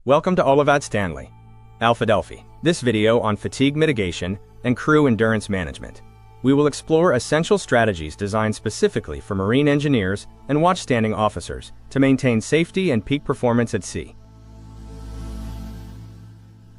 Welcome to Olivad Stanley, Alpha Delphi. This video on fatigue mitigation and crew endurance management. We will explore essential strategies designed specifically for marine engineers and watchstanding officers to maintain safety and peak performance at sea.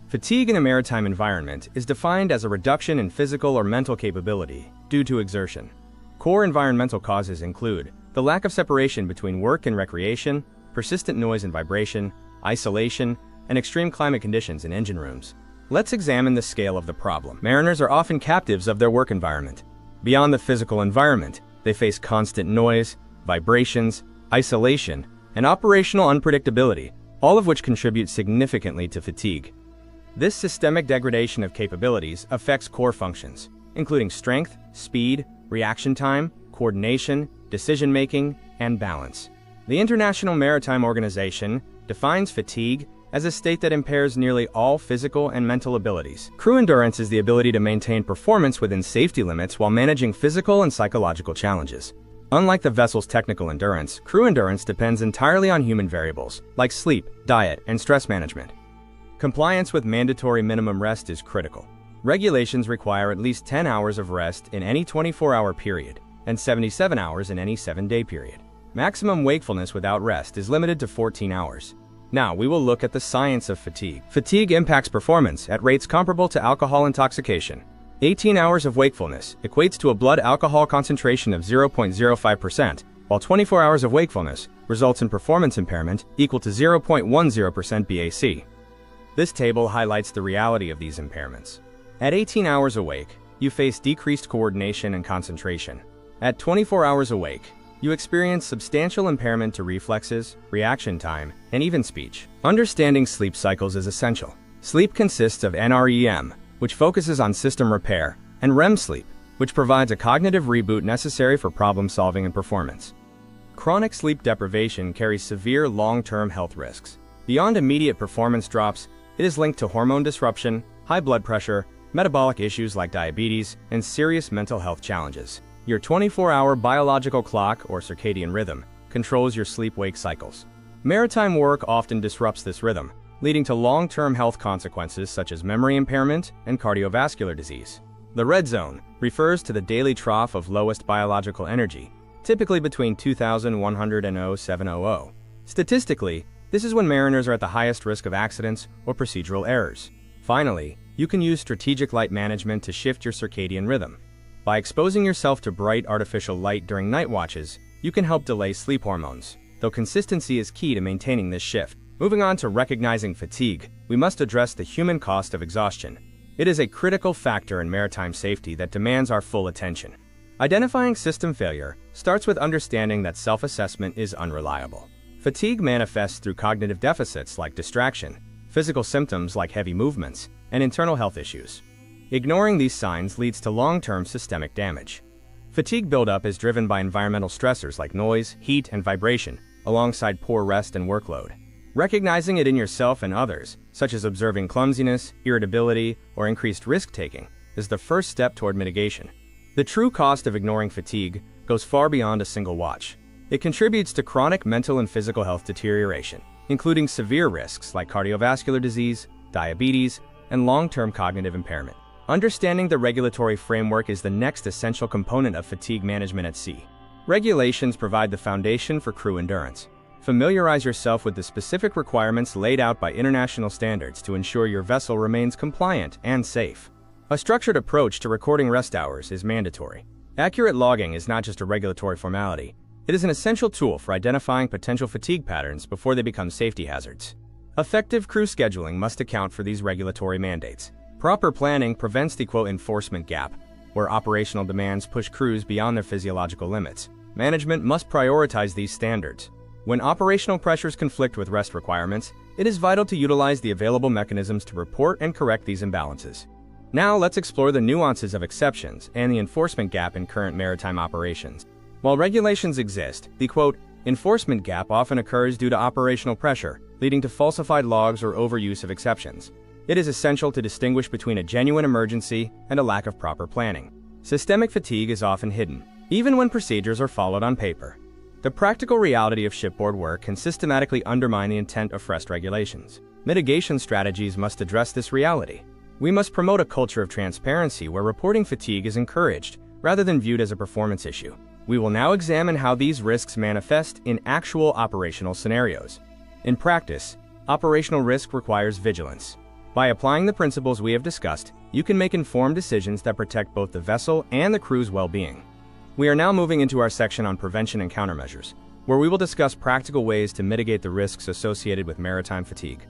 Fatigue in a maritime environment is defined as a reduction in physical or mental capability due to exertion. Core environmental causes include the lack of separation between work and recreation, persistent noise and vibration, isolation, and extreme climate conditions in engine rooms. Let's examine the scale of the problem. Mariners are often captives of their work environment. Beyond the physical environment, they face constant noise, vibrations, isolation, and operational unpredictability, all of which contribute significantly to fatigue. This systemic degradation of capabilities affects core functions, including strength, speed, reaction time, coordination, decision-making, and balance. The International Maritime Organization defines fatigue as a state that impairs nearly all physical and mental abilities. Crew endurance is the ability to maintain performance within safety limits while managing physical and psychological challenges. Unlike the vessel's technical endurance, crew endurance depends entirely on human variables, like sleep, diet, and stress management. Compliance with mandatory minimum rest is critical. Regulations require at least 10 hours of rest in any 24-hour period, and 77 hours in any 7-day period. Maximum wakefulness without rest is limited to 14 hours. Now, we will look at the science of fatigue. Fatigue impacts performance at rates comparable to alcohol intoxication. 18 hours of wakefulness equates to a blood alcohol concentration of 0.05%, while 24 hours of wakefulness results in performance impairment equal to 0.10% BAC. This table highlights the reality of these impairments. At 18 hours awake, you face decreased coordination and concentration. At 24 hours awake, you experience substantial impairment to reflexes, reaction time, and even speech. Understanding sleep cycles is essential. Sleep consists of NREM, which focuses on system repair, and REM sleep, which provides a cognitive reboot necessary for problem solving and performance. Chronic sleep deprivation carries severe long-term health risks. Beyond immediate performance drops, it is linked to hormone disruption, high blood pressure, metabolic issues like diabetes, and serious mental health challenges. Your 24-hour biological clock, or circadian rhythm, controls your sleep-wake cycles. Maritime work often disrupts this rhythm, leading to long-term health consequences such as memory impairment and cardiovascular disease. The red zone refers to the daily trough of lowest biological energy, typically between 2100 and 0700. Statistically, this is when mariners are at the highest risk of accidents or procedural errors. Finally, you can use strategic light management to shift your circadian rhythm. By exposing yourself to bright artificial light during night watches, you can help delay sleep hormones, though consistency is key to maintaining this shift. Moving on to recognizing fatigue, we must address the human cost of exhaustion. It is a critical factor in maritime safety that demands our full attention. Identifying system failure starts with understanding that self-assessment is unreliable. Fatigue manifests through cognitive deficits like distraction, physical symptoms like heavy movements, and internal health issues. Ignoring these signs leads to long-term systemic damage. Fatigue buildup is driven by environmental stressors like noise, heat, and vibration, alongside poor rest and workload. Recognizing it in yourself and others, such as observing clumsiness, irritability, or increased risk-taking, is the first step toward mitigation. The true cost of ignoring fatigue goes far beyond a single watch. It contributes to chronic mental and physical health deterioration, including severe risks like cardiovascular disease, diabetes, and long-term cognitive impairment. Understanding the regulatory framework is the next essential component of fatigue management at sea. Regulations provide the foundation for crew endurance. Familiarize yourself with the specific requirements laid out by international standards to ensure your vessel remains compliant and safe. A structured approach to recording rest hours is mandatory. Accurate logging is not just a regulatory formality. It is an essential tool for identifying potential fatigue patterns before they become safety hazards. Effective crew scheduling must account for these regulatory mandates. Proper planning prevents the enforcement gap, where operational demands push crews beyond their physiological limits. Management must prioritize these standards. When operational pressures conflict with rest requirements, it is vital to utilize the available mechanisms to report and correct these imbalances. Now let's explore the nuances of exceptions and the enforcement gap in current maritime operations. While regulations exist, the enforcement gap often occurs due to operational pressure, leading to falsified logs or overuse of exceptions. It is essential to distinguish between a genuine emergency and a lack of proper planning. Systemic fatigue is often hidden, even when procedures are followed on paper. The practical reality of shipboard work can systematically undermine the intent of rest regulations. Mitigation strategies must address this reality. We must promote a culture of transparency where reporting fatigue is encouraged, rather than viewed as a performance issue. We will now examine how these risks manifest in actual operational scenarios. In practice, operational risk requires vigilance. By applying the principles we have discussed, you can make informed decisions that protect both the vessel and the crew's well-being. We are now moving into our section on prevention and countermeasures, where we will discuss practical ways to mitigate the risks associated with maritime fatigue.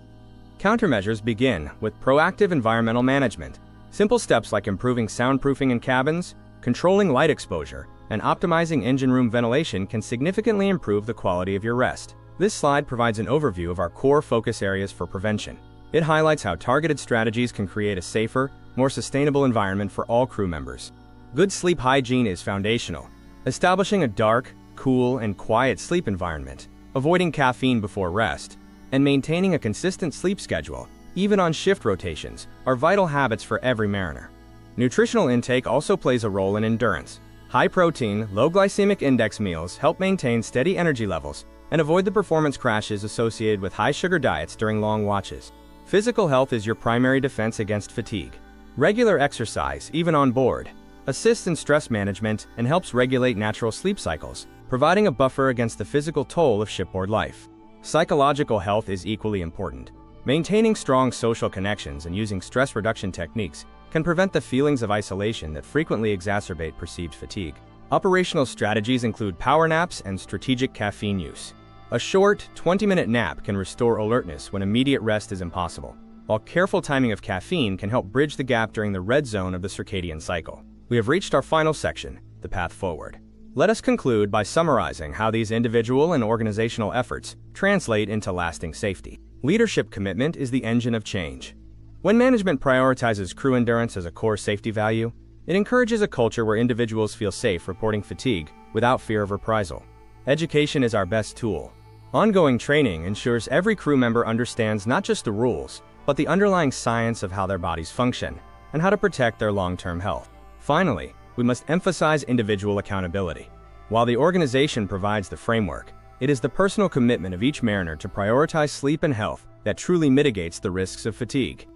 Countermeasures begin with proactive environmental management. Simple steps like improving soundproofing in cabins, controlling light exposure, and optimizing engine room ventilation can significantly improve the quality of your rest. This slide provides an overview of our core focus areas for prevention. It highlights how targeted strategies can create a safer, more sustainable environment for all crew members. Good sleep hygiene is foundational. Establishing a dark, cool, and quiet sleep environment, avoiding caffeine before rest, and maintaining a consistent sleep schedule, even on shift rotations, are vital habits for every mariner. Nutritional intake also plays a role in endurance. High-protein, low-glycemic index meals help maintain steady energy levels and avoid the performance crashes associated with high-sugar diets during long watches. Physical health is your primary defense against fatigue. Regular exercise, even on board, assists in stress management and helps regulate natural sleep cycles, providing a buffer against the physical toll of shipboard life. Psychological health is equally important. Maintaining strong social connections and using stress reduction techniques can prevent the feelings of isolation that frequently exacerbate perceived fatigue. Operational strategies include power naps and strategic caffeine use. A short, 20-minute nap can restore alertness when immediate rest is impossible, while careful timing of caffeine can help bridge the gap during the red zone of the circadian cycle. We have reached our final section, the path forward. Let us conclude by summarizing how these individual and organizational efforts translate into lasting safety. Leadership commitment is the engine of change. When management prioritizes crew endurance as a core safety value, it encourages a culture where individuals feel safe reporting fatigue without fear of reprisal. Education is our best tool. Ongoing training ensures every crew member understands not just the rules, but the underlying science of how their bodies function and how to protect their long-term health. Finally, we must emphasize individual accountability. While the organization provides the framework, it is the personal commitment of each mariner to prioritize sleep and health that truly mitigates the risks of fatigue.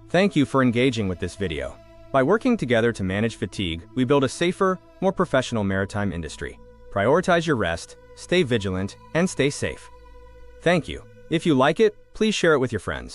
Thank you for engaging with this video. By working together to manage fatigue, we build a safer, more professional maritime industry. Prioritize your rest, stay vigilant, and stay safe. Thank you. If you like it, please share it with your friends.